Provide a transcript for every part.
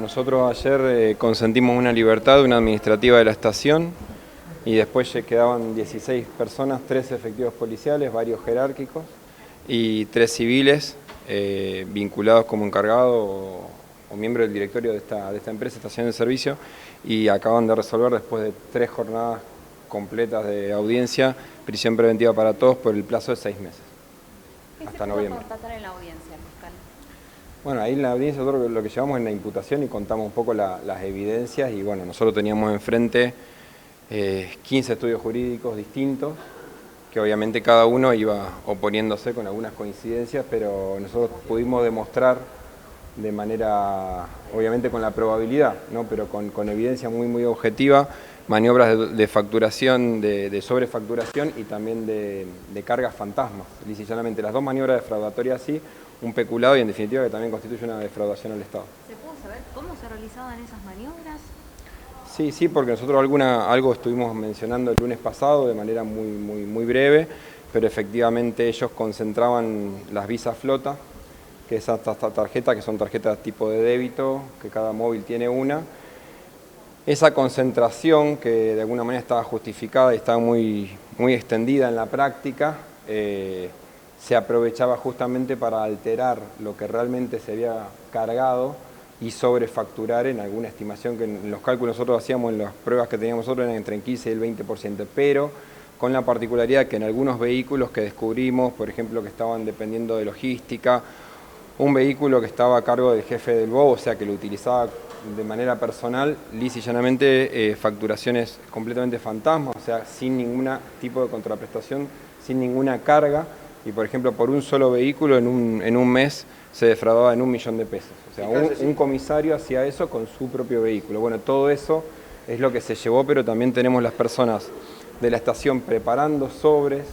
nosotros ayer consentimos una libertad, una administrativa de la estación y después quedaban 16 personas, 3 efectivos policiales, varios jerárquicos y 3 civiles vinculados como encargado o miembro del directorio de esta empresa, estación de servicio, y acaban de resolver después de 3 jornadas completas de audiencia, prisión preventiva para todos por el plazo de 6 meses, hasta noviembre. ¿Qué se pudo constatar en la audiencia, fiscal? Bueno, ahí en la audiencia nosotros lo que llevamos es la imputación y contamos un poco las evidencias y bueno, nosotros teníamos enfrente 15 estudios jurídicos distintos, que obviamente cada uno iba oponiéndose con algunas coincidencias, pero nosotros pudimos demostrar de manera, obviamente con la probabilidad, ¿no? Pero con evidencia muy objetiva, maniobras de facturación, de sobrefacturación y también de cargas fantasmas, lisa y llanamente. Las 2 maniobras defraudatorias sí, un peculado y en definitiva que también constituye una defraudación al Estado. ¿Se pudo saber cómo se realizaban esas maniobras? Sí, porque nosotros algo estuvimos mencionando el lunes pasado de manera muy breve, pero efectivamente ellos concentraban las visas flota, que esas tarjetas, que son tarjetas tipo de débito, que cada móvil tiene una. Esa concentración, que de alguna manera estaba justificada y estaba muy extendida en la práctica, se aprovechaba justamente para alterar lo que realmente se había cargado y sobrefacturar en alguna estimación que en los cálculos nosotros hacíamos, en las pruebas que teníamos nosotros, eran entre el 15 y el 20%, pero con la particularidad que en algunos vehículos que descubrimos, por ejemplo, que estaban dependiendo de logística, un vehículo que estaba a cargo del jefe del BOV, o sea que lo utilizaba de manera personal, lisa y llanamente facturaciones completamente fantasmas, o sea, sin ningún tipo de contraprestación, sin ninguna carga, y por ejemplo por un solo vehículo en un mes se defraudaba en 1 millón de pesos. O sea, un comisario hacía eso con su propio vehículo. Bueno, todo eso es lo que se llevó, pero también tenemos las personas de la estación preparando sobres,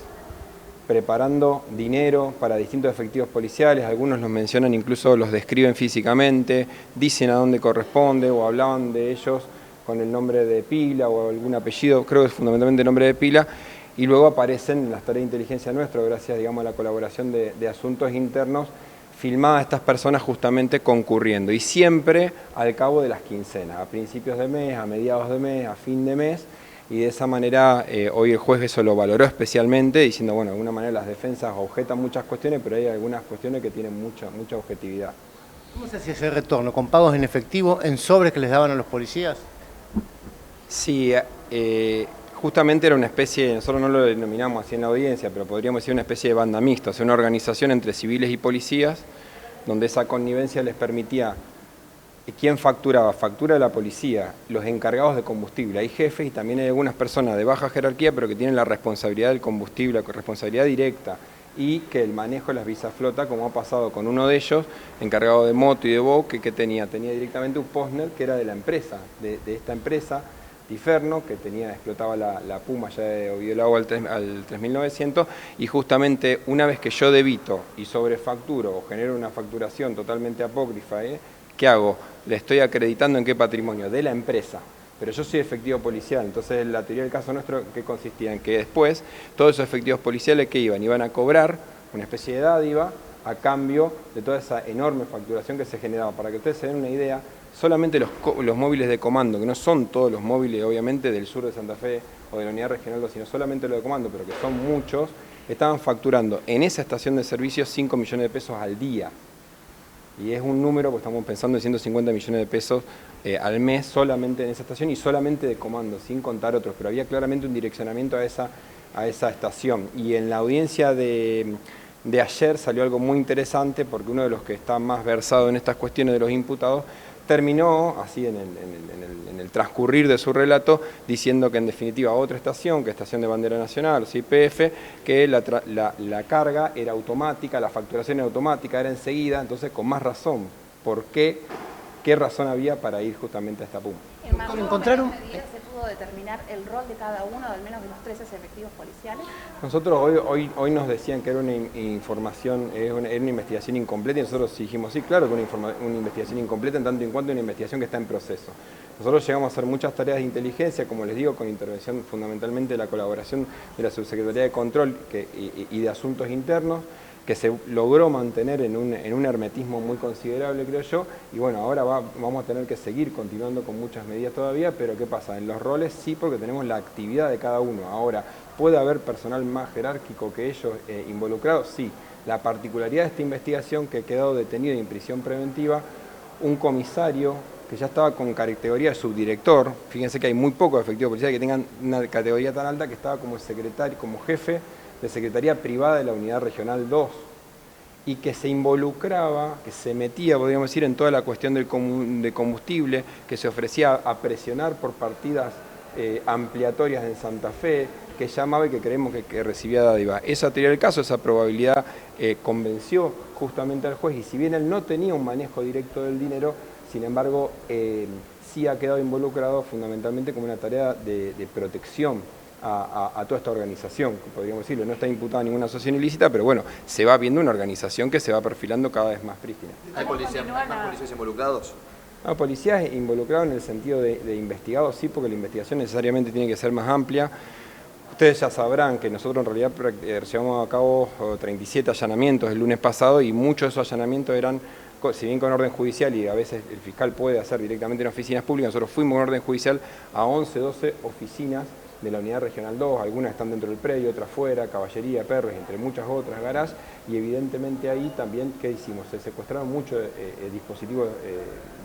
preparando dinero para distintos efectivos policiales, algunos los mencionan, incluso los describen físicamente, dicen a dónde corresponde o hablaban de ellos con el nombre de pila o algún apellido, creo que es fundamentalmente el nombre de pila, y luego aparecen en las tareas de inteligencia nuestra, gracias digamos, a la colaboración de asuntos internos, filmadas estas personas justamente concurriendo, y siempre al cabo de las quincenas, a principios de mes, a mediados de mes, a fin de mes, y de esa manera hoy el juez eso lo valoró especialmente, diciendo, bueno, de alguna manera las defensas objetan muchas cuestiones, pero hay algunas cuestiones que tienen mucha objetividad. ¿Cómo se hacía ese retorno? ¿Con pagos en efectivo, en sobres que les daban a los policías? Sí, justamente era una especie, nosotros no lo denominamos así en la audiencia, pero podríamos decir una especie de banda mixta, o sea, una organización entre civiles y policías, donde esa connivencia les permitía. ¿Quién facturaba? Factura la policía, los encargados de combustible. Hay jefes y también hay algunas personas de baja jerarquía, pero que tienen la responsabilidad del combustible, la responsabilidad directa, y que el manejo de las visas flota, como ha pasado con uno de ellos, encargado de moto y de BOV, que tenía directamente un postner que era de la empresa, de esta empresa, Tiferno, que explotaba la Puma ya de Oviedo Lago al 3900, y justamente una vez que yo debito y sobrefacturo o genero una facturación totalmente apócrifa, ¿qué hago? Le estoy acreditando en qué patrimonio, de la empresa, pero yo soy efectivo policial, entonces la teoría del caso nuestro, ¿qué consistía? En que después todos esos efectivos policiales que iban a cobrar una especie de dádiva a cambio de toda esa enorme facturación que se generaba. Para que ustedes se den una idea, solamente los móviles de comando, que no son todos los móviles obviamente del sur de Santa Fe o de la unidad regional 2, sino solamente los de comando, pero que son muchos, estaban facturando en esa estación de servicio 5 millones de pesos al día. Y es un número, pues estamos pensando en 150 millones de pesos al mes solamente en esa estación y solamente de comando, sin contar otros, pero había claramente un direccionamiento a esa estación. Y en la audiencia de ayer salió algo muy interesante, porque uno de los que está más versado en estas cuestiones de los imputados terminó, así en el transcurrir de su relato, diciendo que en definitiva otra estación, que es Estación de Bandera Nacional, o sea, YPF, que la carga era automática, la facturación era automática, era enseguida, entonces con más razón. ¿Por qué? ¿Qué razón había para ir justamente a esta Puma? ¿En mayor medida se pudo determinar el rol de cada uno, al menos de los 13 efectivos policiales? Nosotros hoy nos decían que era una información, era una investigación incompleta, y nosotros dijimos, sí, claro que una investigación incompleta en tanto en cuanto una investigación que está en proceso. Nosotros llegamos a hacer muchas tareas de inteligencia, como les digo, con intervención fundamentalmente de la colaboración de la Subsecretaría de Control y de Asuntos Internos. que se logró mantener en un hermetismo muy considerable, creo yo, y bueno, ahora vamos a tener que seguir continuando con muchas medidas todavía, pero ¿qué pasa? En los roles sí, porque tenemos la actividad de cada uno. Ahora, ¿puede haber personal más jerárquico que ellos involucrados? Sí. La particularidad de esta investigación, que ha quedado detenido en prisión preventiva, un comisario que ya estaba con categoría de subdirector, fíjense que hay muy pocos efectivos policiales que tengan una categoría tan alta, que estaba como secretario, como jefe de Secretaría Privada de la Unidad Regional 2, y que se involucraba, que se metía, podríamos decir, en toda la cuestión de combustible, que se ofrecía a presionar por partidas ampliatorias en Santa Fe, que llamaba y que creemos que recibía dádiva. Esa teoría del caso, esa probabilidad convenció justamente al juez, y si bien él no tenía un manejo directo del dinero, sin embargo, sí ha quedado involucrado fundamentalmente como una tarea de protección a toda esta organización, podríamos decirlo. No está imputada ninguna asociación ilícita, pero bueno, se va viendo una organización que se va perfilando cada vez más prístina. ¿Hay más policías involucrados? No, policías involucrados en el sentido de investigados, sí, porque la investigación necesariamente tiene que ser más amplia. Ustedes ya sabrán que nosotros en realidad llevamos a cabo 37 allanamientos el lunes pasado, y muchos de esos allanamientos eran, si bien con orden judicial, y a veces el fiscal puede hacer directamente en oficinas públicas, nosotros fuimos con orden judicial a 11, 12 oficinas de la Unidad Regional 2, algunas están dentro del predio, otras fuera, caballería, perros, entre muchas otras, garage, y evidentemente ahí también, ¿qué hicimos? Se secuestraron muchos dispositivos,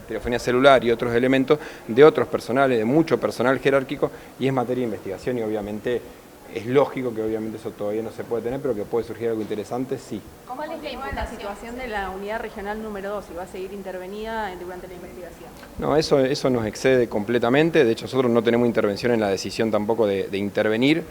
telefonía celular y otros elementos de otros personales, de mucho personal jerárquico, y es materia de investigación, y obviamente es lógico que obviamente eso todavía no se puede tener, pero que puede surgir algo interesante, sí. ¿Cómo es la situación de la unidad regional número 2? ¿Y va a seguir intervenida durante la investigación? No, eso nos excede completamente. De hecho, nosotros no tenemos intervención en la decisión tampoco de intervenir.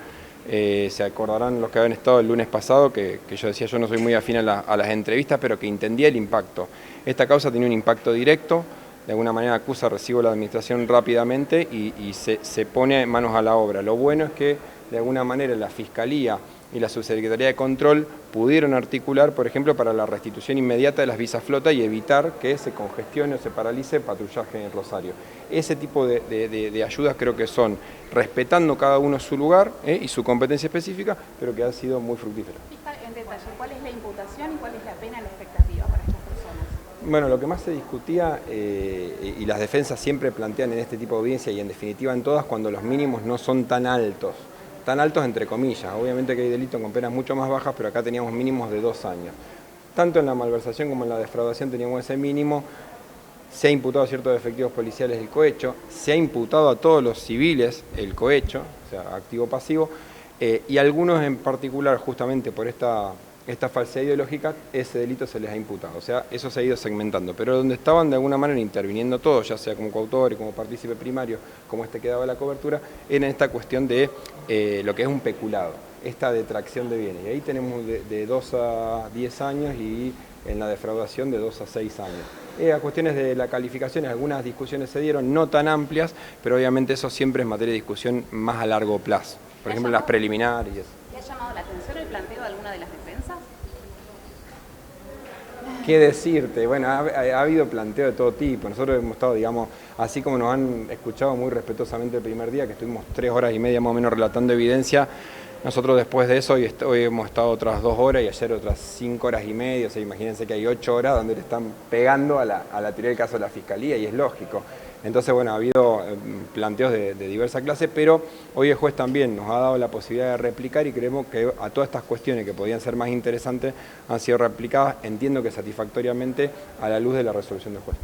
Se acordarán los que habían estado el lunes pasado, que yo decía, yo no soy muy afín a las entrevistas, pero que entendía el impacto. Esta causa tenía un impacto directo. De alguna manera acusa recibo la administración rápidamente y se pone manos a la obra. Lo bueno es que de alguna manera la Fiscalía y la Subsecretaría de Control pudieron articular, por ejemplo, para la restitución inmediata de las visas flota y evitar que se congestione o se paralice el patrullaje en Rosario. Ese tipo de ayudas creo que son respetando cada uno su lugar y su competencia específica, pero que han sido muy fructíferas. Fiscal, en detalle, ¿cuál es la imputación y cuál es la pena en expectativa para estas personas? Bueno, lo que más se discutía, y las defensas siempre plantean en este tipo de audiencia, y en definitiva en todas, cuando los mínimos no son tan altos entre comillas. Obviamente que hay delitos con penas mucho más bajas, pero acá teníamos mínimos de 2 años. Tanto en la malversación como en la defraudación teníamos ese mínimo. Se ha imputado a ciertos efectivos policiales el cohecho, se ha imputado a todos los civiles el cohecho, o sea, activo-pasivo, y algunos en particular, justamente por esta falsedad ideológica, ese delito se les ha imputado. O sea, eso se ha ido segmentando. Pero donde estaban de alguna manera interviniendo todos, ya sea como coautor y como partícipe primario, como que daba la cobertura, era en esta cuestión de lo que es un peculado, esta detracción de bienes. Y ahí tenemos de 2 a 10 años y en la defraudación de 2 a 6 años. A cuestiones de la calificación, algunas discusiones se dieron, no tan amplias, pero obviamente eso siempre es materia de discusión más a largo plazo. Por ejemplo, en las preliminares y eso. ¿Le ha llamado la atención el planteo de alguna de las defensas? ¿Qué decirte? Bueno, ha habido planteo de todo tipo. Nosotros hemos estado, digamos, así como nos han escuchado muy respetuosamente el primer día, que estuvimos 3 horas y media más o menos relatando evidencia, nosotros después de eso hoy hemos estado otras 2 horas y ayer otras 5 horas y media. O sea, imagínense que hay 8 horas donde le están pegando a la teoría del caso de la Fiscalía, y es lógico. Entonces, bueno, ha habido planteos de diversa clase, pero hoy el juez también nos ha dado la posibilidad de replicar, y creemos que a todas estas cuestiones que podían ser más interesantes han sido replicadas, entiendo que satisfactoriamente, a la luz de la resolución del juez.